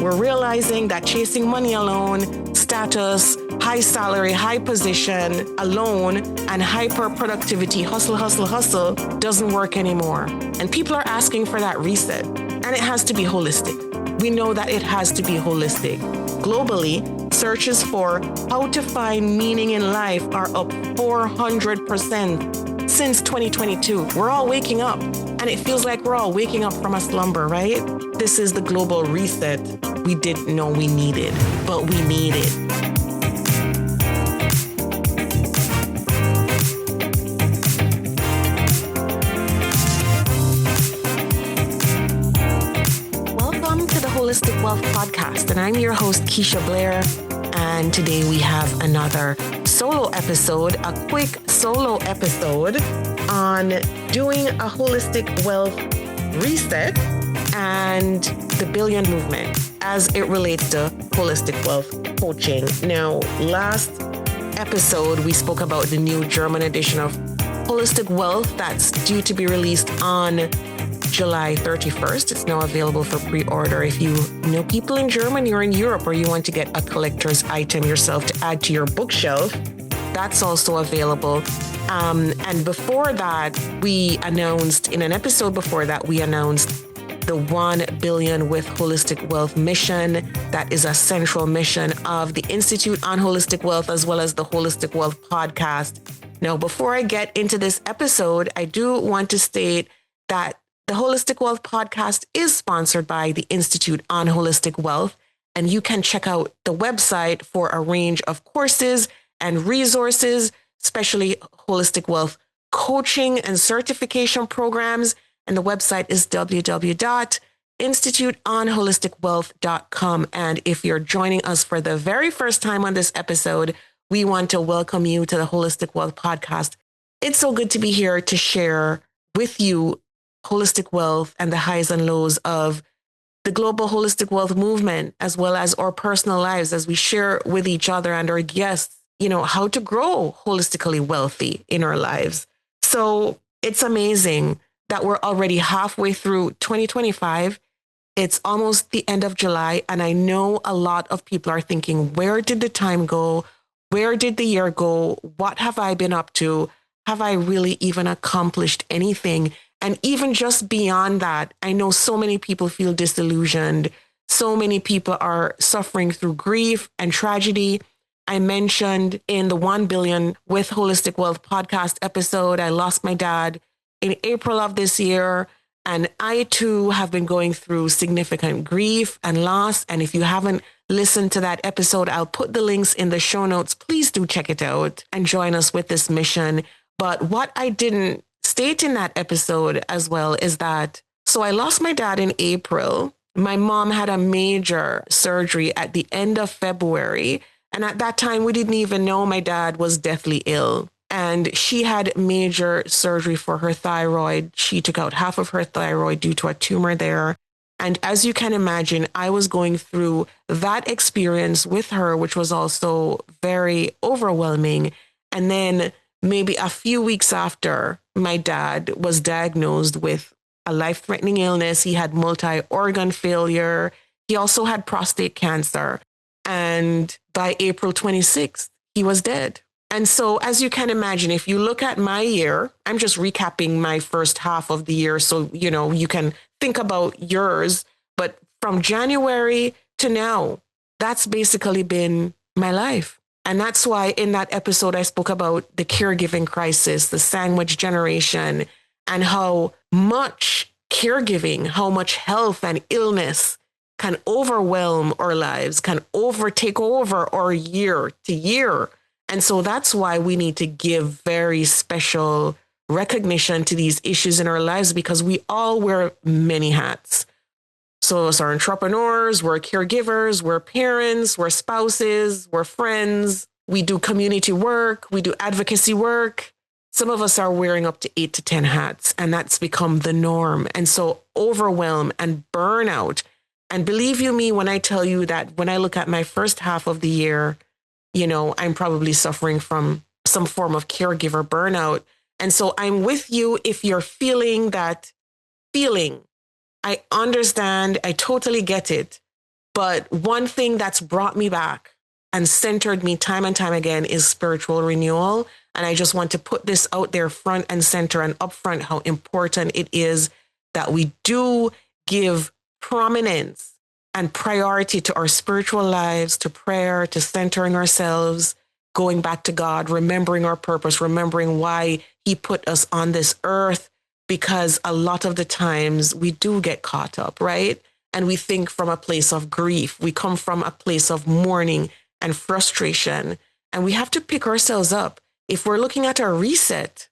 We're realizing that chasing money alone, status, high salary, high position alone, and hyper productivity, hustle, doesn't work anymore. And people are asking for that reset. And it has to be holistic. We know that it has to be holistic. Globally, searches for how to find meaning in life are up 400% since 2022. We're all waking up, and it feels like we're all waking up from a slumber, right? This is the global reset we didn't know we needed, but we need it. Holistic Wealth Podcast, and I'm your host, Keisha Blair. And today we have another solo episode, a quick solo episode on doing a holistic wealth reset and the billion movement as it relates to holistic wealth coaching. Now, last episode, we spoke about the new German edition of Holistic Wealth that's due to be released on July 31st. It's now available for pre-order. If you know people in Germany or in Europe, or you want to get a collector's item yourself to add to your bookshelf, that's also available. And before that, we announced the 1 billion with Holistic Wealth mission. That is a central mission of the Institute on Holistic Wealth, as well as the Holistic Wealth podcast. Now, before I get into this episode, I do want to state that the Holistic Wealth podcast is sponsored by the Institute on Holistic Wealth, and you can check out the website for a range of courses and resources, especially Holistic Wealth coaching and certification programs. And the website is www.instituteonholisticwealth.com. And if you're joining us for the very first time on this episode, we want to welcome you to the Holistic Wealth podcast. It's so good to be here to share with you holistic wealth and the highs and lows of the global holistic wealth movement, as well as our personal lives as we share with each other and our guests, how to grow holistically wealthy in our lives. So it's amazing that we're already halfway through 2025. It's almost the end of July. And I know a lot of people are thinking, where did the time go? Where did the year go? What have I been up to? Have I really even accomplished anything? And even just beyond that, I know so many people feel disillusioned. So many people are suffering through grief and tragedy. I mentioned in the 1 billion with Holistic Wealth podcast episode, I lost my dad in April of this year. And I too have been going through significant grief and loss. And if you haven't listened to that episode, I'll put the links in the show notes. Please do check it out and join us with this mission. But what I didn't state in that episode as well is that, so I lost my dad in April. My mom had a major surgery at the end of February. And at that time, we didn't even know my dad was deathly ill. And she had major surgery for her thyroid. She took out half of her thyroid due to a tumor there. And as you can imagine, I was going through that experience with her, which was also very overwhelming. And then maybe a few weeks after, my dad was diagnosed with a life-threatening illness. He had multi-organ failure. He also had prostate cancer. And by April 26th, he was dead. And so as you can imagine, if you look at my year, I'm just recapping my first half of the year. So, you can think about yours. But from January to now, that's basically been my life. And that's why in that episode, I spoke about the caregiving crisis, the sandwich generation, and how much caregiving, how much health and illness can overwhelm our lives, can take over our year to year. And so that's why we need to give very special recognition to these issues in our lives, because we all wear many hats. So us are entrepreneurs, we're caregivers, we're parents, we're spouses, we're friends. We do community work, we do advocacy work. Some of us are wearing up to 8 to 10 hats, and that's become the norm. And so overwhelm and burnout. And believe you me, when I tell you that when I look at my first half of the year, I'm probably suffering from some form of caregiver burnout. And so I'm with you if you're feeling that feeling. I understand. I totally get it. But one thing that's brought me back and centered me time and time again is spiritual renewal. And I just want to put this out there front and center and upfront how important it is that we do give prominence and priority to our spiritual lives, to prayer, to centering ourselves, going back to God, remembering our purpose, remembering why he put us on this earth, because a lot of the times we do get caught up, right? And we think from a place of grief. We come from a place of mourning and frustration, and we have to pick ourselves up. If we're looking at our reset,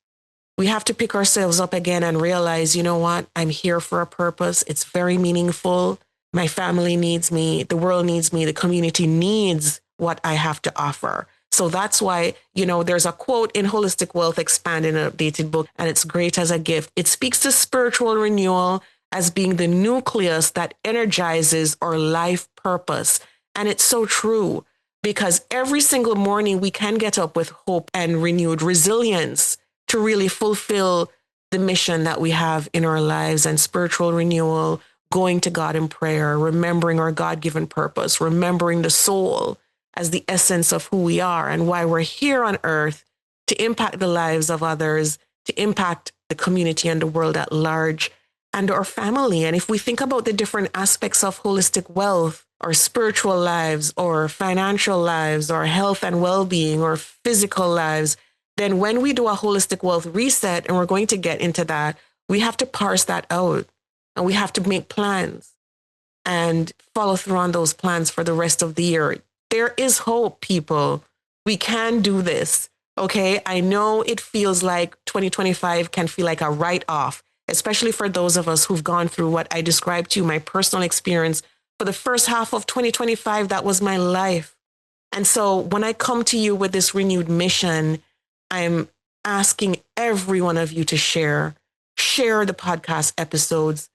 we have to pick ourselves up again and realize, you know what? I'm here for a purpose. It's very meaningful. My family needs me. The world needs me. The community needs what I have to offer. So that's why, there's a quote in Holistic Wealth Expanded and Updated book, and it's great as a gift. It speaks to spiritual renewal as being the nucleus that energizes our life purpose. And it's so true, because every single morning we can get up with hope and renewed resilience to really fulfill the mission that we have in our lives, and spiritual renewal, going to God in prayer, remembering our God-given purpose, remembering the soul as the essence of who we are and why we're here on earth, to impact the lives of others, to impact the community and the world at large, and our family. And if we think about the different aspects of holistic wealth, our spiritual lives, or financial lives, or health and well-being, or physical lives, then when we do a holistic wealth reset, and we're going to get into that, we have to parse that out, and we have to make plans and follow through on those plans for the rest of the year. There is hope, people. We can do this. Okay. I know it feels like 2025 can feel like a write-off, especially for those of us who've gone through what I described to you, my personal experience. For the first half of 2025, that was my life. And so when I come to you with this renewed mission, I'm asking every one of you to share the podcast episodes.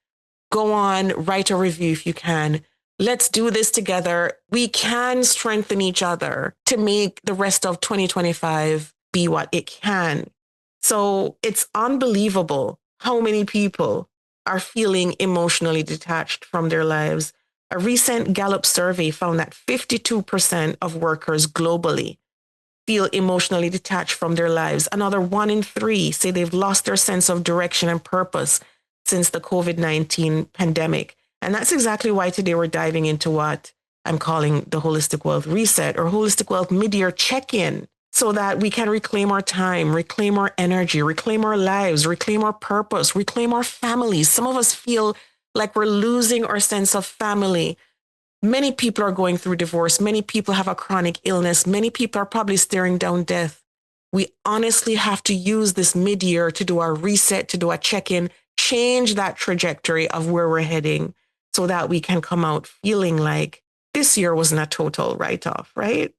Go on, write a review if you can. Let's do this together. We can strengthen each other to make the rest of 2025 be what it can. So it's unbelievable how many people are feeling emotionally detached from their lives. A recent Gallup survey found that 52% of workers globally feel emotionally detached from their lives. Another 1 in 3 say they've lost their sense of direction and purpose since the COVID-19 pandemic. And that's exactly why today we're diving into what I'm calling the Holistic Wealth Reset, or Holistic Wealth Mid-Year Check-In, so that we can reclaim our time, reclaim our energy, reclaim our lives, reclaim our purpose, reclaim our families. Some of us feel like we're losing our sense of family. Many people are going through divorce. Many people have a chronic illness. Many people are probably staring down death. We honestly have to use this mid-year to do our reset, to do a check-in, change that trajectory of where we're heading, so that we can come out feeling like this year wasn't a total write-off, right?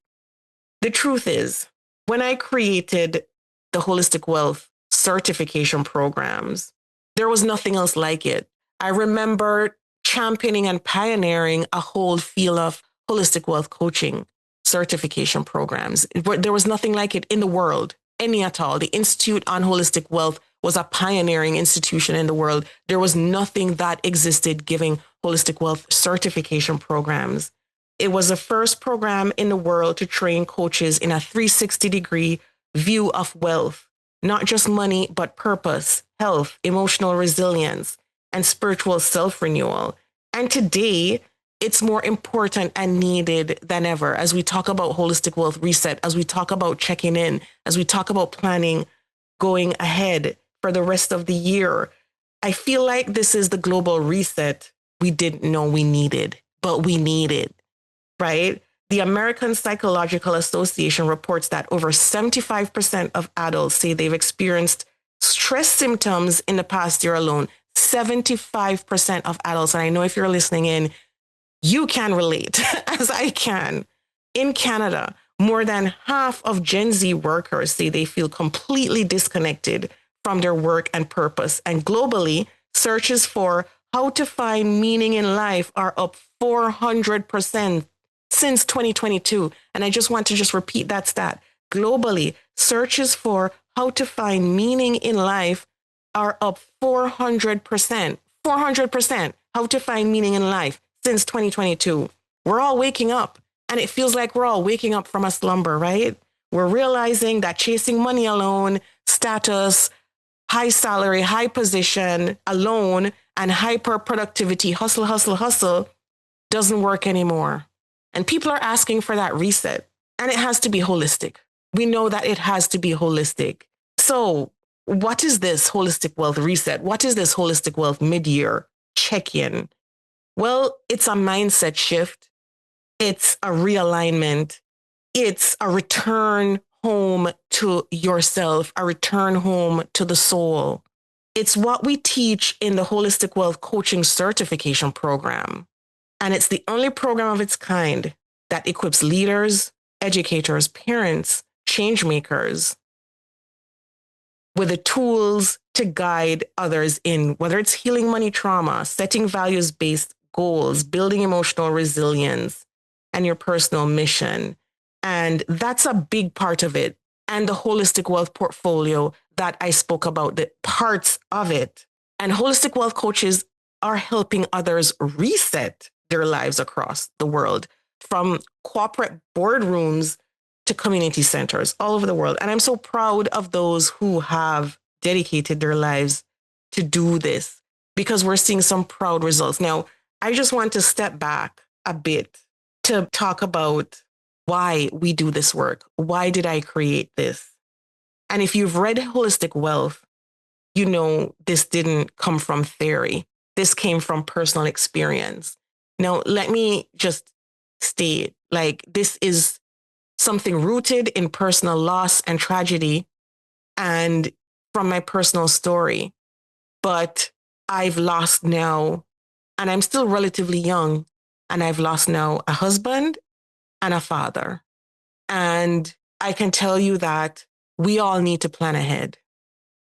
The truth is, when I created the Holistic Wealth certification programs, there was nothing else like it. I remember championing and pioneering a whole field of holistic wealth coaching certification programs. There was nothing like it in the world, any at all. The Institute on Holistic Wealth was a pioneering institution in the world. There was nothing that existed giving holistic wealth certification programs. It was the first program in the world to train coaches in a 360-degree view of wealth, not just money, but purpose, health, emotional resilience, and spiritual self-renewal. And today, it's more important and needed than ever as we talk about Holistic Wealth Reset, as we talk about checking in, as we talk about planning, going ahead for the rest of the year. I feel like this is the global reset we didn't know we needed, but we need it, right? The American Psychological Association reports that over 75% of adults say they've experienced stress symptoms in the past year alone. 75% of adults, and I know if you're listening in, you can relate, as I can. In Canada, more than half of Gen Z workers say they feel completely disconnected from their work and purpose. And globally, searches for how to find meaning in life are up 400% since 2022. And I just want to repeat that stat. Globally, searches for how to find meaning in life are up 400%. 400%. How to find meaning in life since 2022. We're all waking up, and it feels like we're all waking up from a slumber, right? We're realizing that chasing money alone, status, high salary, high position alone, and hyper productivity, hustle, hustle, hustle, doesn't work anymore. And people are asking for that reset. And it has to be holistic. We know that it has to be holistic. So, what is this holistic wealth reset? What is this holistic wealth mid-year check-in? Well, it's a mindset shift. It's a realignment. It's a return home to yourself, a return home to the soul. It's what we teach in the Holistic Wealth Coaching Certification Program. And it's the only program of its kind that equips leaders, educators, parents, change makers with the tools to guide others in whether it's healing money trauma, setting values-based goals, building emotional resilience, and your personal mission. And that's a big part of it. And the holistic wealth portfolio that I spoke about, the parts of it. And holistic wealth coaches are helping others reset their lives across the world, from corporate boardrooms to community centers all over the world. And I'm so proud of those who have dedicated their lives to do this, because we're seeing some proud results. Now, I just want to step back a bit to talk about why we do this work. Why did I create this? And if you've read Holistic Wealth, you know this didn't come from theory. This came from personal experience. Now, let me just state, like, this is something rooted in personal loss and tragedy and from my personal story. But I've lost now, and I'm still relatively young, and I've lost now a husband and a father. And I can tell you that we all need to plan ahead.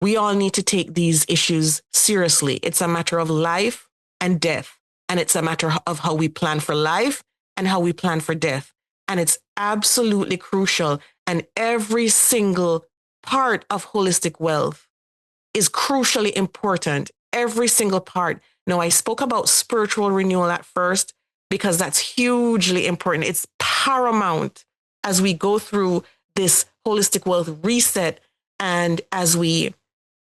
We all need to take these issues seriously. It's a matter of life and death. And it's a matter of how we plan for life and how we plan for death. And it's absolutely crucial. And every single part of holistic wealth is crucially important. Every single part. Now, I spoke about spiritual renewal at first because that's hugely important. It's paramount as we go through this holistic wealth reset and as we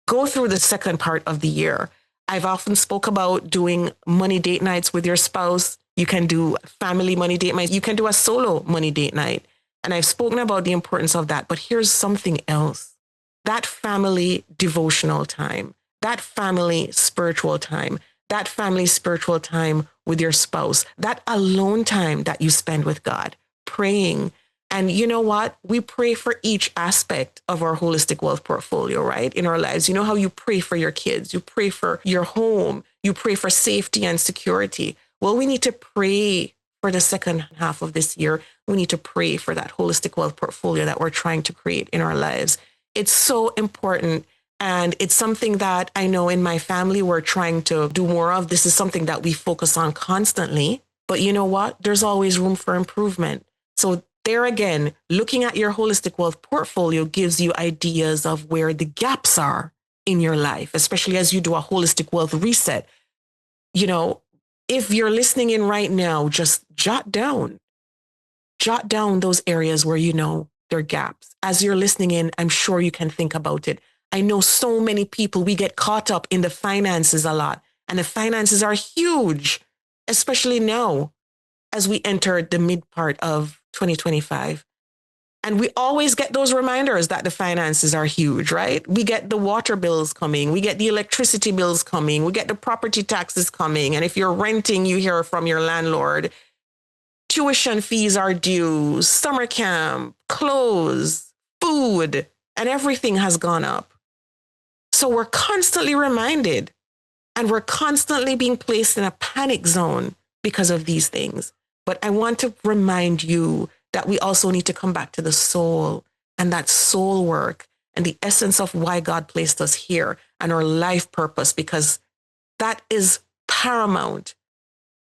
go through the second part of the year. I've often spoke about doing money date nights with your spouse. You can do family money date nights. You can do a solo money date night. And I've spoken about the importance of that. But here's something else. That family devotional time, that family spiritual time, that family spiritual time with your spouse, that alone time that you spend with God, praying. And you know what? We pray for each aspect of our holistic wealth portfolio, right? In our lives. You know how you pray for your kids, you pray for your home, you pray for safety and security. Well, we need to pray for the second half of this year. We need to pray for that holistic wealth portfolio that we're trying to create in our lives. It's so important. And it's something that I know in my family we're trying to do more of. This is something that we focus on constantly. But you know what? There's always room for improvement. So there again, looking at your holistic wealth portfolio gives you ideas of where the gaps are in your life, especially as you do a holistic wealth reset. You know, if you're listening in right now, just jot down those areas where you know there are gaps. As you're listening in, I'm sure you can think about it. I know so many people, we get caught up in the finances a lot, and the finances are huge, especially now as we enter the mid part of 2025. And we always get those reminders that the finances are huge, right? We get the water bills coming, we get the electricity bills coming, we get the property taxes coming. And if you're renting, you hear from your landlord, tuition fees are due, summer camp, clothes, food, and everything has gone up. So we're constantly reminded, and we're constantly being placed in a panic zone because of these things. But I want to remind you that we also need to come back to the soul and that soul work and the essence of why God placed us here and our life purpose, because that is paramount.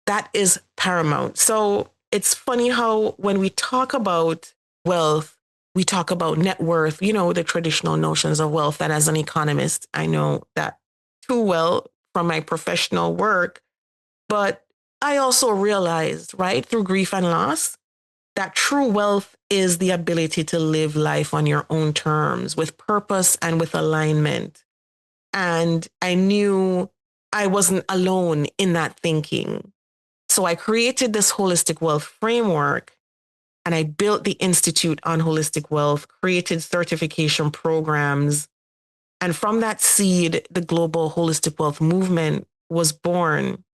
That is paramount. So it's funny how when we talk about wealth, we talk about net worth, you know, the traditional notions of wealth. And as an economist, I know that too well from my professional work. But I also realized, right, through grief and loss, that true wealth is the ability to live life on your own terms with purpose and with alignment. And I knew I wasn't alone in that thinking. So I created this holistic wealth framework and I built the Institute on Holistic Wealth, created certification programs. And from that seed, the global holistic wealth movement was born.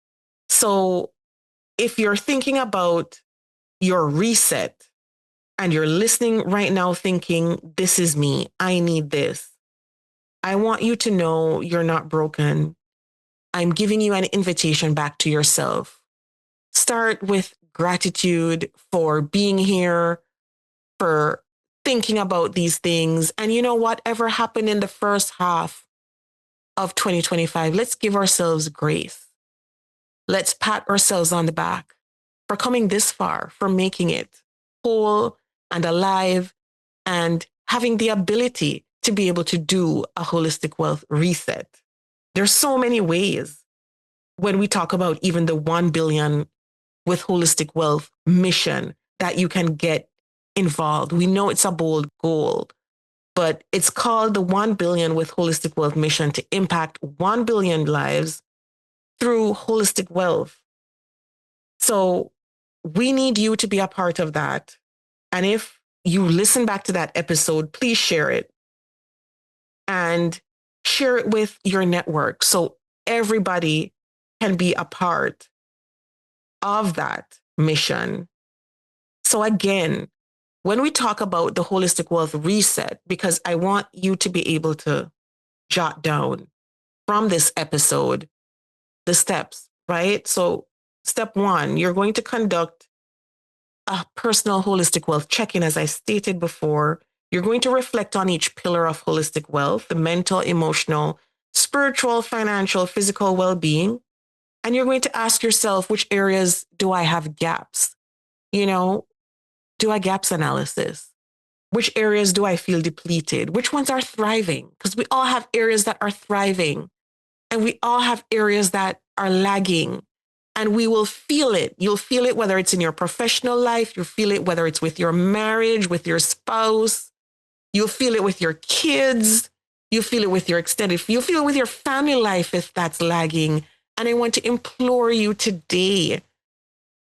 So if you're thinking about your reset and you're listening right now thinking, this is me, I need this, I want you to know you're not broken. I'm giving you an invitation back to yourself. Start with gratitude for being here, for thinking about these things. And you know, whatever happened in the first half of 2025, let's give ourselves grace. Let's pat ourselves on the back for coming this far, for making it whole and alive and having the ability to be able to do a holistic wealth reset. There's so many ways when we talk about even the 1 billion with holistic wealth mission that you can get involved. We know it's a bold goal, but it's called the 1 billion with holistic wealth mission to impact 1 billion lives through holistic wealth. So we need you to be a part of that. And if you listen back to that episode, please share it and share it with your network so everybody can be a part of that mission. So again, when we talk about the holistic wealth reset, because I want you to be able to jot down from this episode the steps, right? So step 1, you're going to conduct a personal holistic wealth check-in, as I stated before. You're going to reflect on each pillar of holistic wealth, the mental, emotional, spiritual, financial, physical well-being. And you're going to ask yourself, which areas do I have gaps? You know, do I gaps analysis? Which areas do I feel depleted? Which ones are thriving? Because we all have areas that are thriving and we all have areas that are lagging. And we will feel it. You'll feel it whether it's in your professional life, you'll feel it whether it's with your marriage, with your spouse, you'll feel it with your kids, you'll feel it with your you'll feel it with your family life if that's lagging. And I want to implore you today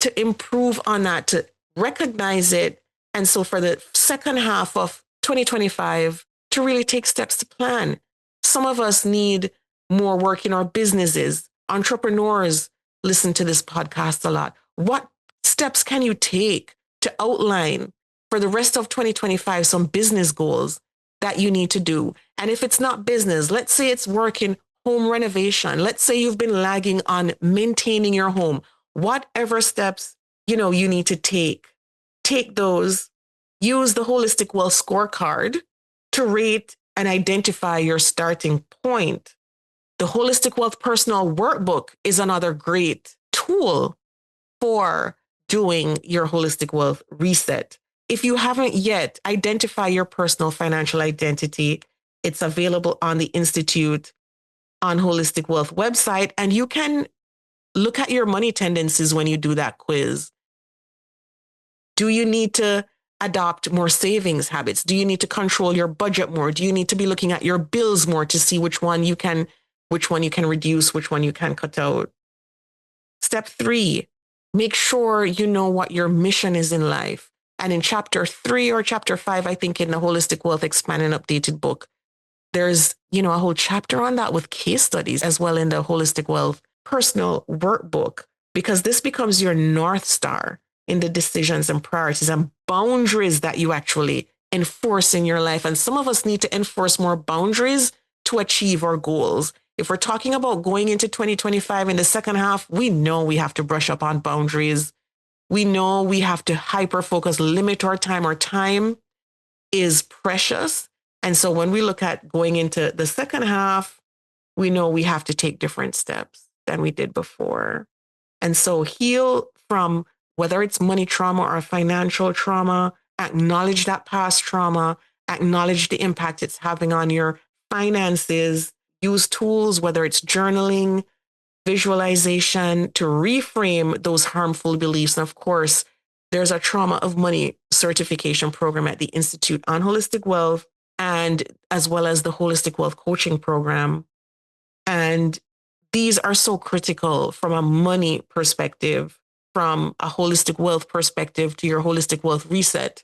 to improve on that, to recognize it. And so for the second half of 2025, to really take steps to plan. Some of us need more work in our businesses. Entrepreneurs listen to this podcast a lot. What steps can you take to outline for the rest of 2025 some business goals that you need to do? And if it's not business, let's say it's work in home renovation. Let's say you've been lagging on maintaining your home. Whatever steps, you need to take those. Use the Holistic Wealth Scorecard to rate and identify your starting point. The Holistic Wealth Personal Workbook is another great tool for doing your holistic wealth reset. If you haven't yet, identify your personal financial identity. It's available on the Institute on Holistic Wealth website, and you can look at your money tendencies when you do that quiz. Do you need to adopt more savings habits? Do you need to control your budget more? Do you need to be looking at your bills more to see which one you can reduce, which one you can cut out? Step 3, make sure you know what your mission is in life. And in chapter 3 or chapter 5, I think in the Holistic Wealth Expanded and Updated book, there's, a whole chapter on that with case studies as well in the Holistic Wealth Personal Workbook, because this becomes your North Star in the decisions and priorities and boundaries that you actually enforce in your life. And some of us need to enforce more boundaries to achieve our goals. If we're talking about going into 2025 in the second half, we know we have to brush up on boundaries. We know we have to hyper focus, limit our time. Our time is precious. And so when we look at going into the second half, we know we have to take different steps than we did before. And so heal from whether it's money trauma or financial trauma, acknowledge that past trauma, acknowledge the impact it's having on your finances, use tools, whether it's journaling, visualization to reframe those harmful beliefs. And of course, there's a trauma of money certification program at the Institute on Holistic Wealth, and as well as the Holistic Wealth coaching program. And these are so critical from a money perspective, from a holistic wealth perspective to your holistic wealth reset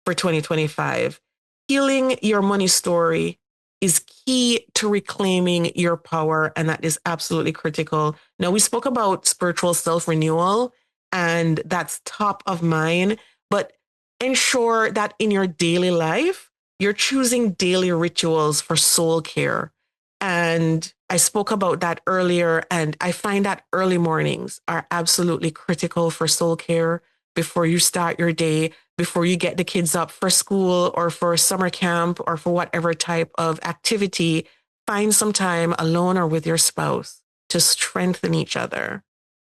for 2025. Healing your money story is key to reclaiming your power, and that is absolutely critical. Now, we spoke about spiritual self-renewal, and that's top of mind, but ensure that in your daily life, you're choosing daily rituals for soul care. And I spoke about that earlier, and I find that early mornings are absolutely critical for soul care before you start your day, before you get the kids up for school or for summer camp or for whatever type of activity. Find some time alone or with your spouse to strengthen each other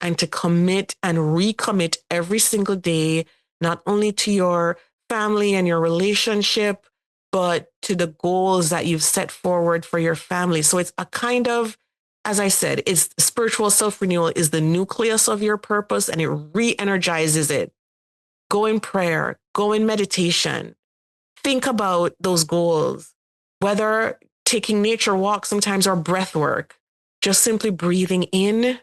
and to commit and recommit every single day, not only to your family and your relationship, but to the goals that you've set forward for your family. So it's a kind of, as I said, it's spiritual self-renewal is the nucleus of your purpose, and it re-energizes it. Go in prayer, go in meditation, think about those goals, whether taking nature walks sometimes or breath work, just simply breathing in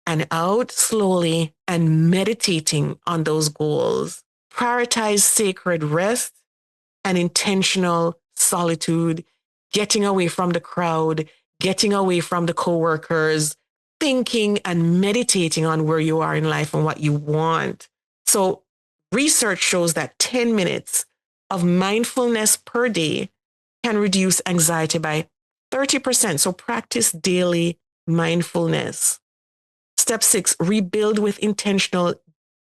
and out slowly and meditating on those goals. Prioritize sacred rest and intentional solitude, getting away from the crowd, getting away from the coworkers, thinking and meditating on where you are in life and what you want. So research shows that 10 minutes of mindfulness per day can reduce anxiety by 30%. So practice daily mindfulness. Step 6, rebuild with intentional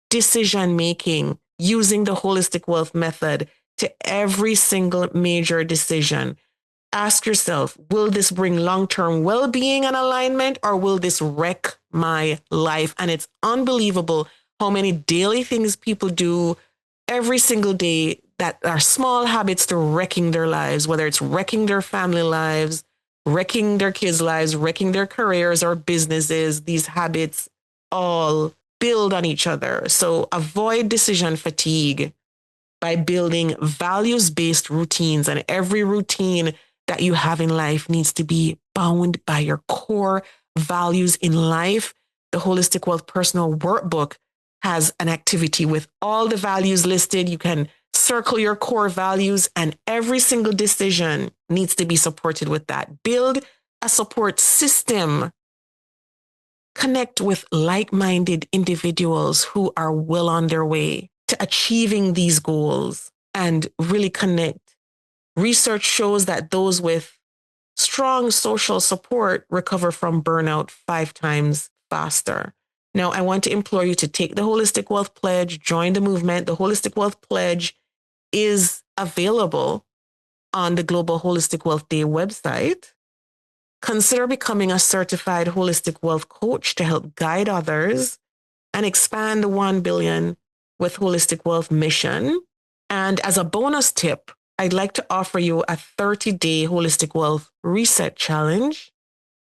decision making using the Holistic Wealth method to every single major decision. Ask yourself, will this bring long-term well-being and alignment, or will this wreck my life? And it's unbelievable how many daily things people do every single day that are small habits to wrecking their lives, whether it's wrecking their family lives, wrecking their kids' lives, wrecking their careers or businesses. These habits all build on each other. So avoid decision fatigue by building values-based routines, and every routine that you have in life needs to be bound by your core values in life. The Holistic Wealth Personal Workbook has an activity with all the values listed. You can circle your core values, and every single decision needs to be supported with that. Build a support system. Connect with like-minded individuals who are well on their way to achieving these goals and really connect. Research shows that those with strong social support recover from burnout 5 times faster. Now, I want to implore you to take the Holistic Wealth Pledge, join the movement. The Holistic Wealth Pledge is available on the Global Holistic Wealth Day website. Consider becoming a certified holistic wealth coach to help guide others and expand the 1 billion with Holistic Wealth mission. And as a bonus tip, I'd like to offer you a 30-day Holistic Wealth Reset Challenge.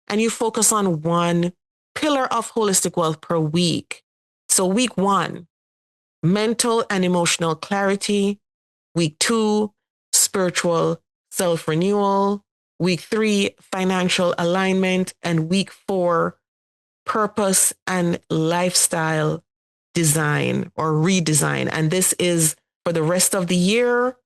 And you focus on one pillar of holistic wealth per week. So week 1, mental and emotional clarity. Week 2, spiritual self-renewal. Week 3, financial alignment. And week 4, purpose and lifestyle design or redesign. And this is for the rest of the year.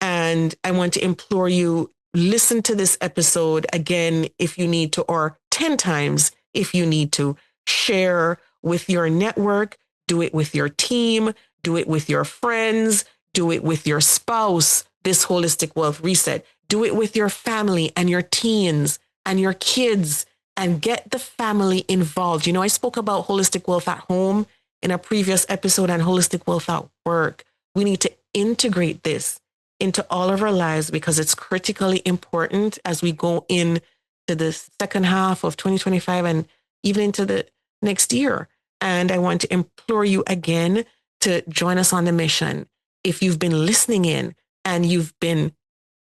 And I want to implore you, listen to this episode again if you need to, or 10 times if you need to. Share with your network, do it with your team, do it with your friends, do it with your spouse, this Holistic Wealth Reset. Do it with your family and your teens and your kids, and get the family involved. You know, I spoke about Holistic Wealth at Home in a previous episode and Holistic Wealth at Work. We need to integrate this into all of our lives because it's critically important as we go in to the second half of 2025 and even into the next year. And I want to implore you again to join us on the mission. If you've been listening in and you've been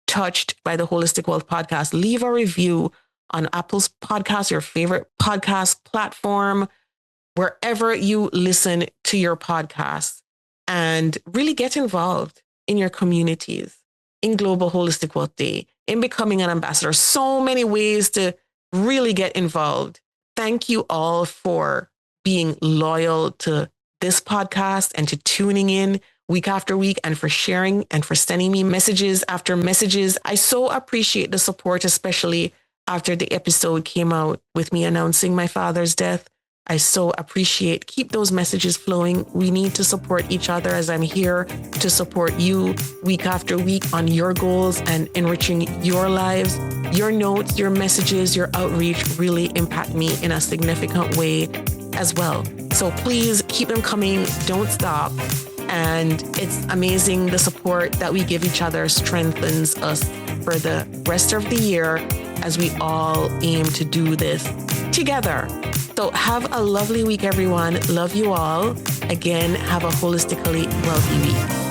touched by the Holistic Wealth podcast, leave a review on Apple's podcast, your favorite podcast platform, wherever you listen to your podcasts, and really get involved in your communities, in Global Holistic Wealth Day, in becoming an ambassador. So many ways to really get involved. Thank you all for being loyal to this podcast and to tuning in week after week and for sharing and for sending me messages after messages. I so appreciate the support, especially after the episode came out with me announcing my father's death. I so appreciate. Keep those messages flowing. We need to support each other, as I'm here to support you week after week on your goals and enriching your lives. Your notes, your messages, your outreach really impact me in a significant way as well. So please keep them coming. Don't stop. And it's amazing. The support that we give each other strengthens us for the rest of the year as we all aim to do this together. So have a lovely week, everyone. Love you all. Again, have a holistically wealthy week.